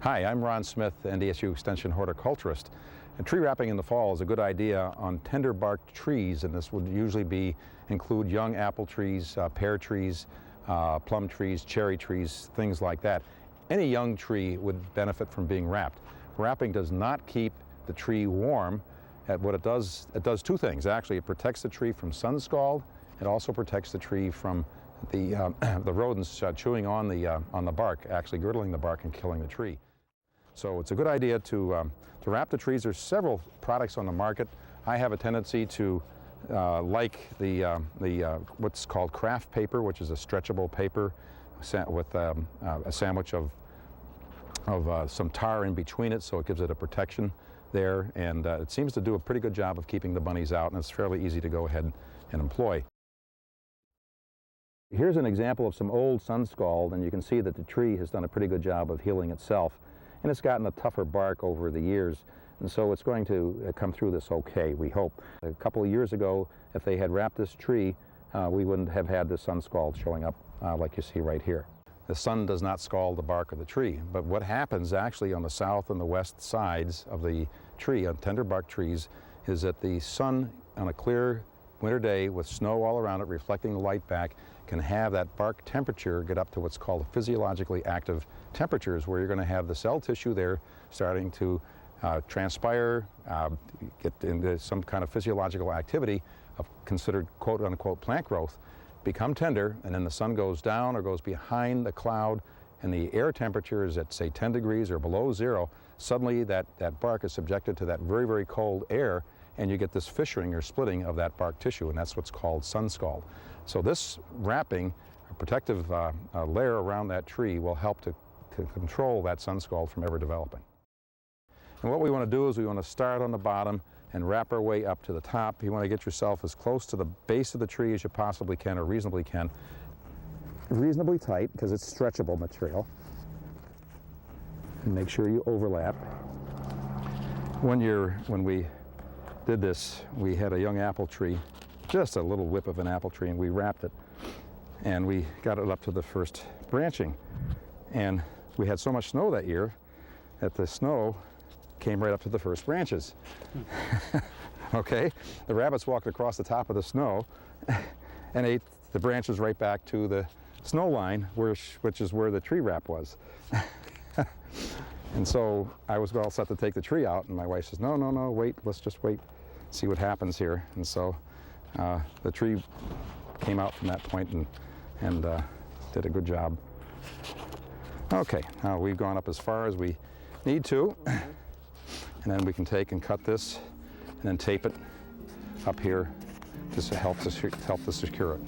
Hi, I'm Ron Smith, NDSU Extension horticulturist. And tree wrapping in the fall is a good idea on tender barked trees, and this would usually include young apple trees, pear trees, plum trees, cherry trees, things like that. Any young tree would benefit from being wrapped. Wrapping does not keep the tree warm. What it does two things. Actually, it protects the tree from sun scald. It also protects the tree from the rodents chewing on the bark, actually girdling the bark and killing the tree. So it's a good idea to wrap the trees. There's several products on the market. I have a tendency to like what's called craft paper, which is a stretchable paper with a sandwich of some tar in between it, so it gives it a protection there, and it seems to do a pretty good job of keeping the bunnies out, and it's fairly easy to go ahead and employ. Here's an example of some old sun scald, and you can see that the tree has done a pretty good job of healing itself, and it's gotten a tougher bark over the years, and so it's going to come through this okay, we hope. A couple of years ago, if they had wrapped this tree, we wouldn't have had the sun scald showing up like you see right here. The sun does not scald the bark of the tree, but what happens actually on the south and the west sides of the tree, on tender bark trees, is that the sun on a clear winter day with snow all around it reflecting the light back can have that bark temperature get up to what's called physiologically active temperatures, where you're going to have the cell tissue there starting to transpire, get into some kind of physiological activity of considered quote-unquote plant growth, become tender, and then the sun goes down or goes behind the cloud and the air temperature is at, say, 10 degrees or below zero, suddenly that bark is subjected to that very, very cold air, and you get this fissuring or splitting of that bark tissue, and that's what's called sun scald. So this wrapping, a protective layer around that tree, will help to control that sun scald from ever developing. And what we want to do is we want to start on the bottom and wrap our way up to the top. You want to get yourself as close to the base of the tree as you possibly can, or reasonably can. Reasonably tight, because it's stretchable material. And make sure you overlap. When we did this, we had a young apple tree, just a little whip of an apple tree, and we wrapped it. And we got it up to the first branching. And we had so much snow that year that the snow came right up to the first branches. Okay? The rabbits walked across the top of the snow and ate the branches right back to the snow line, which is where the tree wrap was. And so I was all set to take the tree out, and my wife says, no, wait, let's just wait, see what happens here. And so the tree came out from that point and did a good job. Okay, now we've gone up as far as we need to, and then we can take and cut this and then tape it up here just to help to secure it.